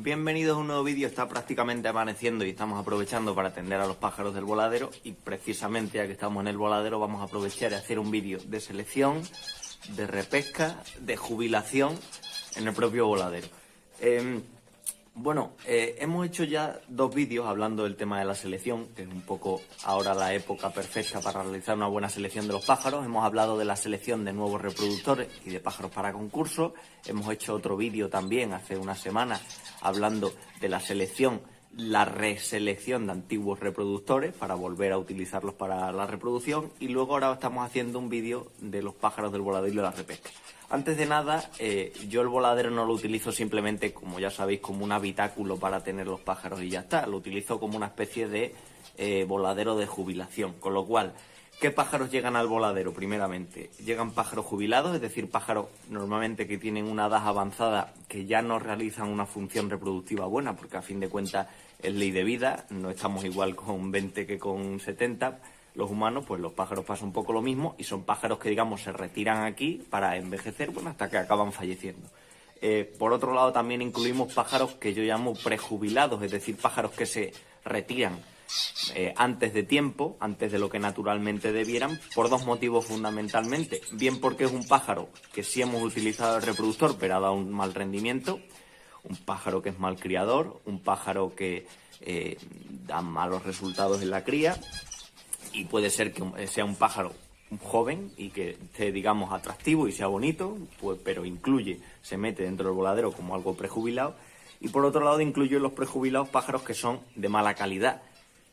Bienvenidos a un nuevo vídeo. Está prácticamente amaneciendo y estamos aprovechando para atender a los pájaros del voladero, y precisamente ya que estamos en el voladero vamos a aprovechar y hacer un vídeo de selección, de repesca, de jubilación en el propio voladero. Hemos hecho ya dos vídeos hablando del tema de la selección, que es un poco ahora la época perfecta para realizar una buena selección de los pájaros. Hemos hablado de la selección de nuevos reproductores y de pájaros para concursos. Hemos hecho otro vídeo también hace unas semanas hablando de la selección, la reselección de antiguos reproductores para volver a utilizarlos para la reproducción. Y luego ahora estamos haciendo un vídeo de los pájaros del voladero y de la repesca. Antes de nada, yo el voladero no lo utilizo simplemente, como ya sabéis, como un habitáculo para tener los pájaros y ya está. Lo utilizo como una especie de voladero de jubilación. Con lo cual, ¿qué pájaros llegan al voladero? Primeramente, llegan pájaros jubilados, es decir, pájaros normalmente que tienen una edad avanzada, que ya no realizan una función reproductiva buena, porque a fin de cuentas es ley de vida, no estamos igual con 20 que con 70. Los humanos, pues los pájaros pasa un poco lo mismo, y son pájaros que, digamos, se retiran aquí para envejecer, hasta que acaban falleciendo. Por otro lado, también incluimos pájaros que yo llamo prejubilados, es decir, pájaros que se retiran antes de tiempo, antes de lo que naturalmente debieran, por dos motivos fundamentalmente. Bien porque es un pájaro que sí hemos utilizado el reproductor, pero ha dado un mal rendimiento, un pájaro que es mal criador, un pájaro que da malos resultados en la cría. Y puede ser que sea un pájaro joven y que esté, digamos, atractivo y sea bonito, pues, pero se mete dentro del voladero como algo prejubilado. Y por otro lado, incluyo en los prejubilados pájaros que son de mala calidad.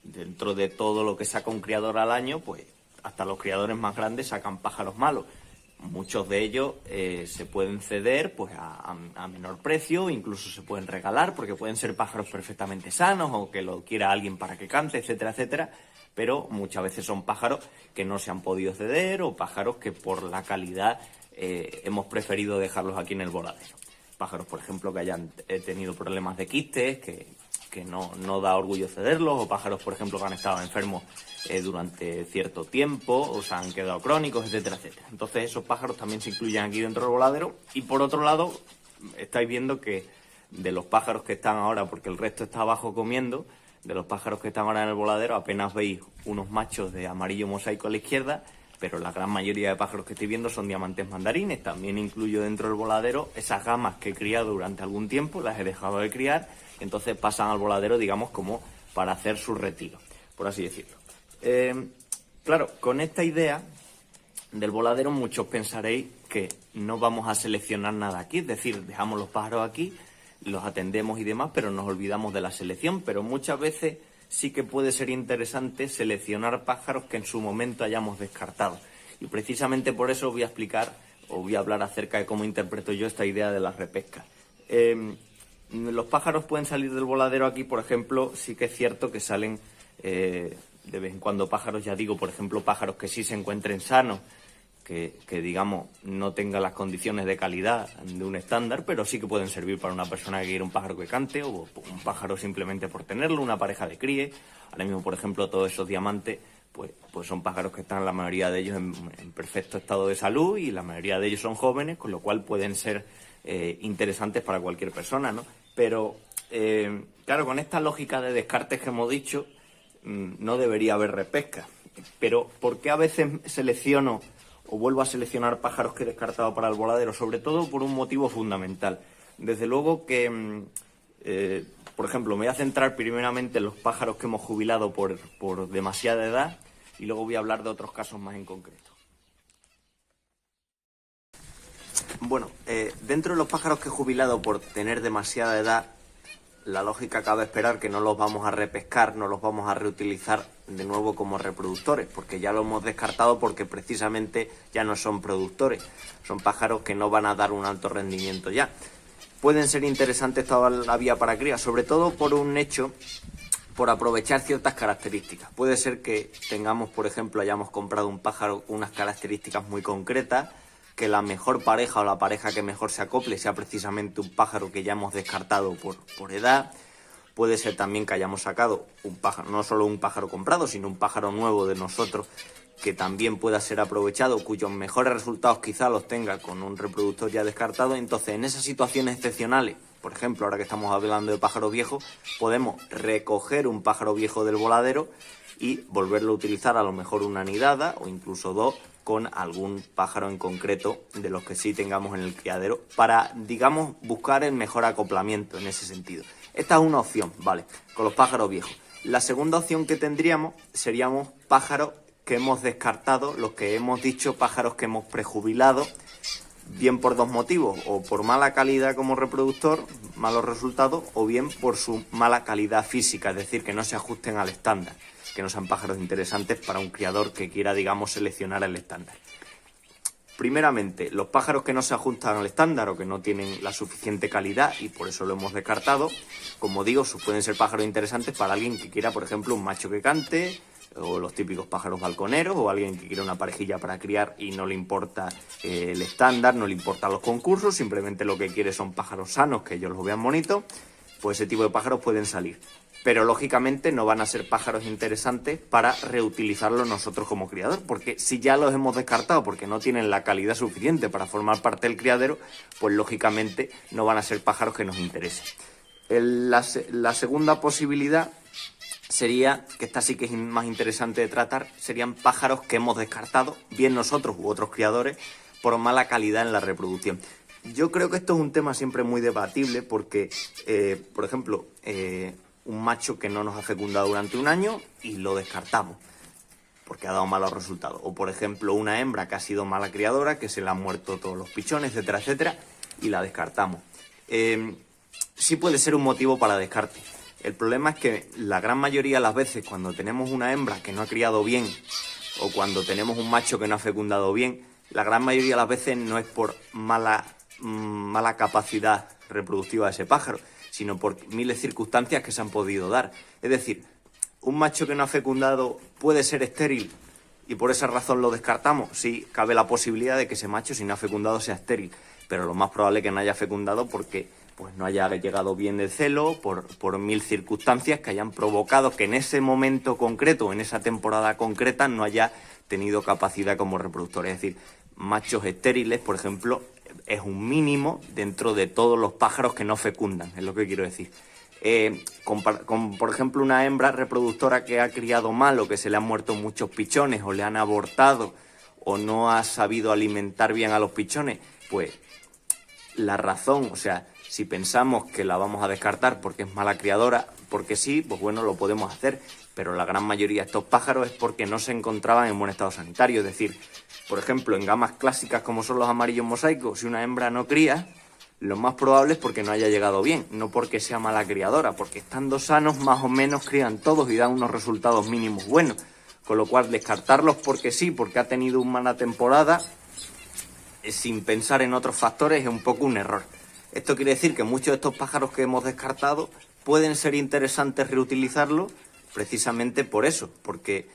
Dentro de todo lo que saca un criador al año, pues hasta los criadores más grandes sacan pájaros malos. Muchos de ellos se pueden ceder pues a menor precio, incluso se pueden regalar, porque pueden ser pájaros perfectamente sanos o que lo quiera alguien para que cante, etcétera, etcétera. Pero muchas veces son pájaros que no se han podido ceder o pájaros que por la calidad hemos preferido dejarlos aquí en el voladero. Pájaros, por ejemplo, que hayan tenido problemas de quistes, que no da orgullo cederlos, o pájaros, por ejemplo, que han estado enfermos durante cierto tiempo o se han quedado crónicos, etcétera, etcétera. Entonces esos pájaros también se incluyen aquí dentro del voladero. Y por otro lado, estáis viendo que de los pájaros que están ahora, porque el resto está abajo comiendo, de los pájaros que están ahora en el voladero apenas veis unos machos de amarillo mosaico a la izquierda, pero la gran mayoría de pájaros que estoy viendo son diamantes mandarines. También incluyo dentro del voladero esas gamas que he criado durante algún tiempo, las he dejado de criar, y entonces pasan al voladero, digamos, como para hacer su retiro, por así decirlo. Claro, con esta idea del voladero muchos pensaréis que no vamos a seleccionar nada aquí, es decir, dejamos los pájaros aquí, los atendemos y demás, pero nos olvidamos de la selección. Pero muchas veces sí que puede ser interesante seleccionar pájaros que en su momento hayamos descartado. Y precisamente por eso voy a hablar acerca de cómo interpreto yo esta idea de la repesca. Los pájaros pueden salir del voladero aquí, por ejemplo, sí que es cierto que salen de vez en cuando pájaros, ya digo, por ejemplo, pájaros que sí se encuentren sanos, que digamos no tenga las condiciones de calidad de un estándar, pero sí que pueden servir para una persona que quiere un pájaro que cante, o un pájaro simplemente por tenerlo, una pareja de críe. Ahora mismo, por ejemplo, todos esos diamantes pues son pájaros que están, la mayoría de ellos, en perfecto estado de salud, y la mayoría de ellos son jóvenes, con lo cual pueden ser interesantes para cualquier persona, ¿no? Pero claro, con esta lógica de descartes que hemos dicho, no debería haber repesca. Pero ¿por qué a veces selecciono o vuelvo a seleccionar pájaros que he descartado para el voladero? Sobre todo por un motivo fundamental. Desde luego que, por ejemplo, me voy a centrar primeramente en los pájaros que hemos jubilado por demasiada edad, y luego voy a hablar de otros casos más en concreto. Bueno, dentro de los pájaros que he jubilado por tener demasiada edad, la lógica cabe esperar que no los vamos a repescar, no los vamos a reutilizar de nuevo como reproductores, porque ya lo hemos descartado, porque precisamente ya no son productores, son pájaros que no van a dar un alto rendimiento ya. Pueden ser interesantes toda la vía para cría, sobre todo por un hecho, por aprovechar ciertas características. Puede ser que tengamos, por ejemplo, hayamos comprado un pájaro con unas características muy concretas, que la mejor pareja o la pareja que mejor se acople sea precisamente un pájaro que ya hemos descartado por edad. Puede ser también que hayamos sacado un pájaro, no solo un pájaro comprado, sino un pájaro nuevo de nosotros, que también pueda ser aprovechado, cuyos mejores resultados quizá los tenga con un reproductor ya descartado. Entonces, en esas situaciones excepcionales por ejemplo, ahora que estamos hablando de pájaros viejos, podemos recoger un pájaro viejo del voladero y volverlo a utilizar a lo mejor una nidada o incluso dos con algún pájaro en concreto de los que sí tengamos en el criadero para, digamos, buscar el mejor acoplamiento en ese sentido. Esta es una opción, ¿vale? Con los pájaros viejos. La segunda opción que tendríamos seríamos pájaros que hemos descartado, los que hemos dicho pájaros que hemos prejubilado, bien por dos motivos, o por mala calidad como reproductor, malos resultados, o bien por su mala calidad física, es decir, que no se ajusten al estándar, que no sean pájaros interesantes para un criador que quiera, digamos, seleccionar el estándar. Primeramente, los pájaros que no se ajustan al estándar o que no tienen la suficiente calidad y por eso lo hemos descartado, como digo, pueden ser pájaros interesantes para alguien que quiera, por ejemplo, un macho que cante, o los típicos pájaros balconeros, o alguien que quiera una parejilla para criar y no le importa el estándar, no le importan los concursos, simplemente lo que quiere son pájaros sanos, que ellos los vean bonitos, pues ese tipo de pájaros pueden salir. Pero lógicamente no van a ser pájaros interesantes para reutilizarlos nosotros como criador, porque si ya los hemos descartado porque no tienen la calidad suficiente para formar parte del criadero, pues lógicamente no van a ser pájaros que nos interesen. La segunda posibilidad sería, que esta sí que es más interesante de tratar, serían pájaros que hemos descartado, bien nosotros u otros criadores, por mala calidad en la reproducción. Yo creo que esto es un tema siempre muy debatible porque, por ejemplo, un macho que no nos ha fecundado durante un año y lo descartamos porque ha dado malos resultados. O, por ejemplo, una hembra que ha sido mala criadora, que se le han muerto todos los pichones, etcétera, etcétera, y la descartamos. Sí puede ser un motivo para descarte. El problema es que la gran mayoría de las veces cuando tenemos una hembra que no ha criado bien o cuando tenemos un macho que no ha fecundado bien, la gran mayoría de las veces no es por mala capacidad reproductiva de ese pájaro, sino por miles de circunstancias que se han podido dar. Es decir, un macho que no ha fecundado puede ser estéril y por esa razón lo descartamos. Sí, cabe la posibilidad de que ese macho, si no ha fecundado, sea estéril, pero lo más probable es que no haya fecundado porque pues no haya llegado bien del celo, por mil circunstancias que hayan provocado que en ese momento concreto, en esa temporada concreta, no haya tenido capacidad como reproductor. Es decir, machos estériles, por ejemplo, es un mínimo dentro de todos los pájaros que no fecundan, es lo que quiero decir. Con, por ejemplo, una hembra reproductora que ha criado mal o que se le han muerto muchos pichones o le han abortado o no ha sabido alimentar bien a los pichones, pues la razón, o sea, si pensamos que la vamos a descartar porque es mala criadora, porque sí, pues bueno, lo podemos hacer, pero la gran mayoría de estos pájaros es porque no se encontraban en buen estado sanitario. Es decir, por ejemplo, en gamas clásicas como son los amarillos mosaicos, si una hembra no cría, lo más probable es porque no haya llegado bien, no porque sea mala criadora, porque estando sanos más o menos crían todos y dan unos resultados mínimos buenos, con lo cual descartarlos porque sí, porque ha tenido una mala temporada, sin pensar en otros factores, es un poco un error. Esto quiere decir que muchos de estos pájaros que hemos descartado pueden ser interesantes reutilizarlos precisamente por eso, porque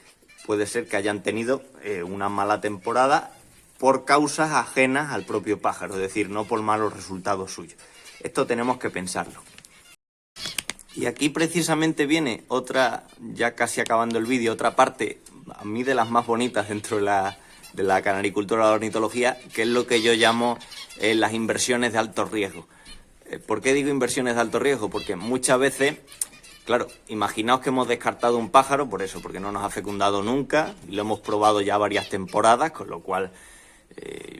puede ser que hayan tenido una mala temporada por causas ajenas al propio pájaro, es decir, no por malos resultados suyos. Esto tenemos que pensarlo. Y aquí precisamente viene otra, ya casi acabando el vídeo, otra parte, a mí de las más bonitas dentro de la canaricultura o la ornitología, que es lo que yo llamo las inversiones de alto riesgo. ¿Por qué digo inversiones de alto riesgo? Porque muchas veces, claro, imaginaos que hemos descartado un pájaro por eso, porque no nos ha fecundado nunca, y lo hemos probado ya varias temporadas, con lo cual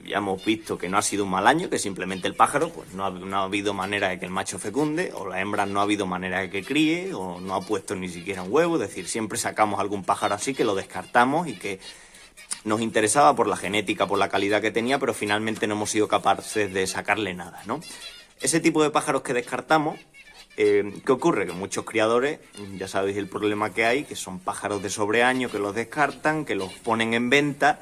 ya hemos visto que no ha sido un mal año, que simplemente el pájaro pues no ha habido manera de que el macho fecunde, o la hembra no ha habido manera de que críe, o no ha puesto ni siquiera un huevo. Es decir, siempre sacamos algún pájaro así que lo descartamos y que nos interesaba por la genética, por la calidad que tenía, pero finalmente no hemos sido capaces de sacarle nada, ¿no? Ese tipo de pájaros que descartamos, ¿qué ocurre? Que muchos criadores, ya sabéis el problema que hay, que son pájaros de sobreaño, que los descartan, que los ponen en venta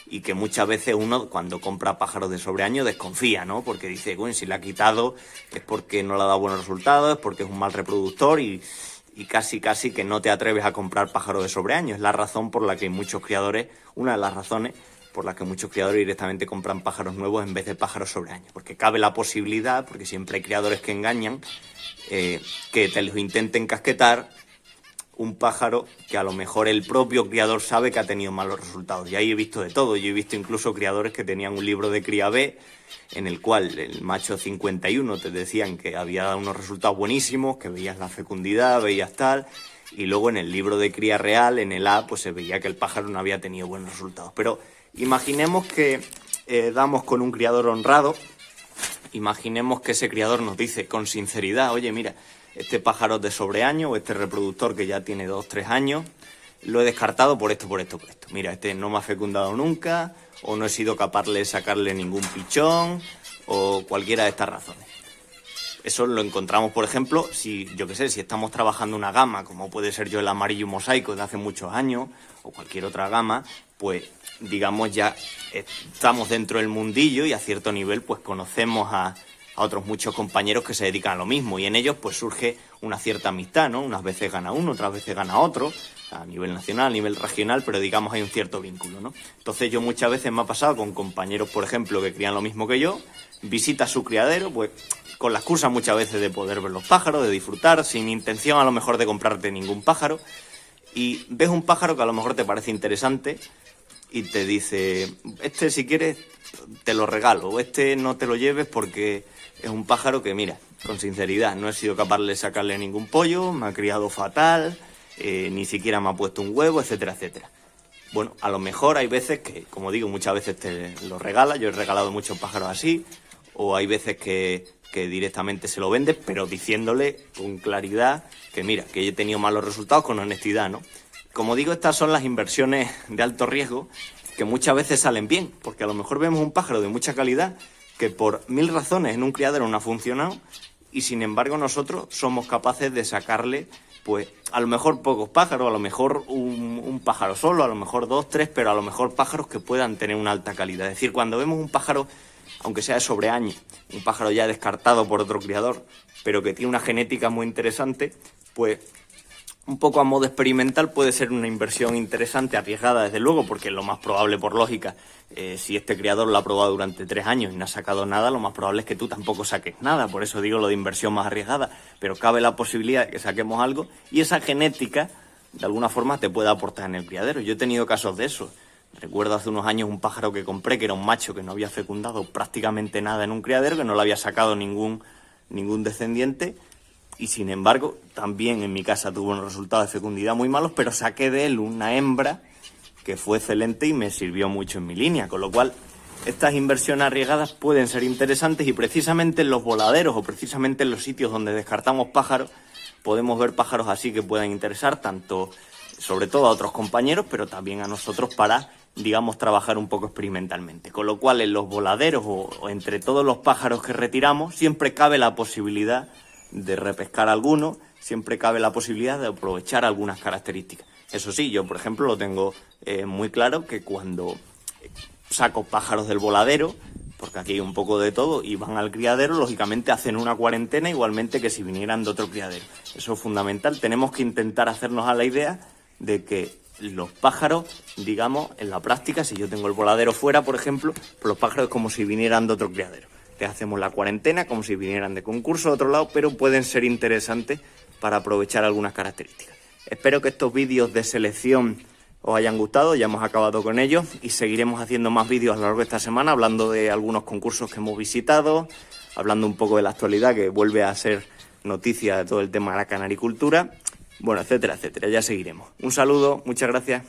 y que muchas veces uno cuando compra pájaros de sobreaño desconfía, ¿no? Porque dice, bueno, si le ha quitado es porque no le ha dado buenos resultados, es porque es un mal reproductor y casi que no te atreves a comprar pájaros de sobreaño. Es la razón por la que muchos criadores, una de las razones por las que muchos criadores directamente compran pájaros nuevos en vez de pájaros sobreaños. Porque cabe la posibilidad, porque siempre hay criadores que engañan, que te los intenten casquetar un pájaro que a lo mejor el propio criador sabe que ha tenido malos resultados. Y ahí he visto de todo. Yo he visto incluso criadores que tenían un libro de cría B en el cual el macho 51 te decían que había dado unos resultados buenísimos, que veías la fecundidad, veías tal, y luego en el libro de cría real, en el A, pues se veía que el pájaro no había tenido buenos resultados. Pero imaginemos que damos con un criador honrado, imaginemos que ese criador nos dice con sinceridad, oye, mira, este pájaro es de sobreaño o este reproductor que ya tiene 2 o 3 años, lo he descartado por esto. Mira, este no me ha fecundado nunca, o no he sido capaz de sacarle ningún pichón, o cualquiera de estas razones. Eso lo encontramos, por ejemplo, si estamos trabajando una gama, como puede ser yo el amarillo mosaico de hace muchos años, o cualquier otra gama, pues digamos ya estamos dentro del mundillo y a cierto nivel pues conocemos a otros muchos compañeros que se dedican a lo mismo, y en ellos pues surge una cierta amistad, ¿no? Unas veces gana uno, otras veces gana otro, a nivel nacional, a nivel regional, pero digamos hay un cierto vínculo, ¿no? Entonces yo muchas veces me ha pasado con compañeros, por ejemplo, que crían lo mismo que yo, visita su criadero, pues con la excusa muchas veces de poder ver los pájaros, de disfrutar, sin intención a lo mejor de comprarte ningún pájaro, y ves un pájaro que a lo mejor te parece interesante y te dice, este si quieres te lo regalo, o este no te lo lleves porque es un pájaro que, mira, con sinceridad, no he sido capaz de sacarle ningún pollo, me ha criado fatal, ni siquiera me ha puesto un huevo, etcétera, etcétera. Bueno, a lo mejor hay veces que, como digo, muchas veces te lo regala, yo he regalado muchos pájaros así, o hay veces que directamente se lo vendes, pero diciéndole con claridad que, mira, que he tenido malos resultados, con honestidad, ¿no? Como digo, estas son las inversiones de alto riesgo que muchas veces salen bien, porque a lo mejor vemos un pájaro de mucha calidad que por 1000 razones en un criadero no ha funcionado, y sin embargo nosotros somos capaces de sacarle, pues a lo mejor pocos pájaros, a lo mejor un pájaro solo, a lo mejor 2, 3, pero a lo mejor pájaros que puedan tener una alta calidad. Es decir, cuando vemos un pájaro, aunque sea de sobreaño, un pájaro ya descartado por otro criador, pero que tiene una genética muy interesante, pues un poco a modo experimental puede ser una inversión interesante, arriesgada desde luego, porque lo más probable, por lógica, si este criador lo ha probado durante 3 años y no ha sacado nada, lo más probable es que tú tampoco saques nada. Por eso digo lo de inversión más arriesgada, pero cabe la posibilidad de que saquemos algo y esa genética de alguna forma te puede aportar en el criadero. Yo he tenido casos de eso. Recuerdo hace unos años un pájaro que compré que era un macho que no había fecundado prácticamente nada en un criadero, que no le había sacado ningún descendiente. Y sin embargo, también en mi casa tuvo unos resultados de fecundidad muy malos, pero saqué de él una hembra que fue excelente y me sirvió mucho en mi línea. Con lo cual, estas inversiones arriesgadas pueden ser interesantes, y precisamente en los voladeros o precisamente en los sitios donde descartamos pájaros, podemos ver pájaros así que puedan interesar tanto, sobre todo a otros compañeros, pero también a nosotros para, digamos, trabajar un poco experimentalmente. Con lo cual, en los voladeros o entre todos los pájaros que retiramos, siempre cabe la posibilidad de repescar alguno, siempre cabe la posibilidad de aprovechar algunas características. Eso sí, yo por ejemplo lo tengo muy claro, que cuando saco pájaros del voladero, porque aquí hay un poco de todo, y van al criadero, lógicamente hacen una cuarentena igualmente que si vinieran de otro criadero. Eso es fundamental. Tenemos que intentar hacernos a la idea de que los pájaros, digamos, en la práctica, si yo tengo el voladero fuera, por ejemplo, pues los pájaros es como si vinieran de otro criadero. Les hacemos la cuarentena como si vinieran de concurso de otro lado, pero pueden ser interesantes para aprovechar algunas características. Espero que estos vídeos de selección os hayan gustado, ya hemos acabado con ellos y seguiremos haciendo más vídeos a lo largo de esta semana, hablando de algunos concursos que hemos visitado, hablando un poco de la actualidad, que vuelve a ser noticia de todo el tema de la canaricultura, bueno, etcétera, etcétera. Ya seguiremos. Un saludo, muchas gracias.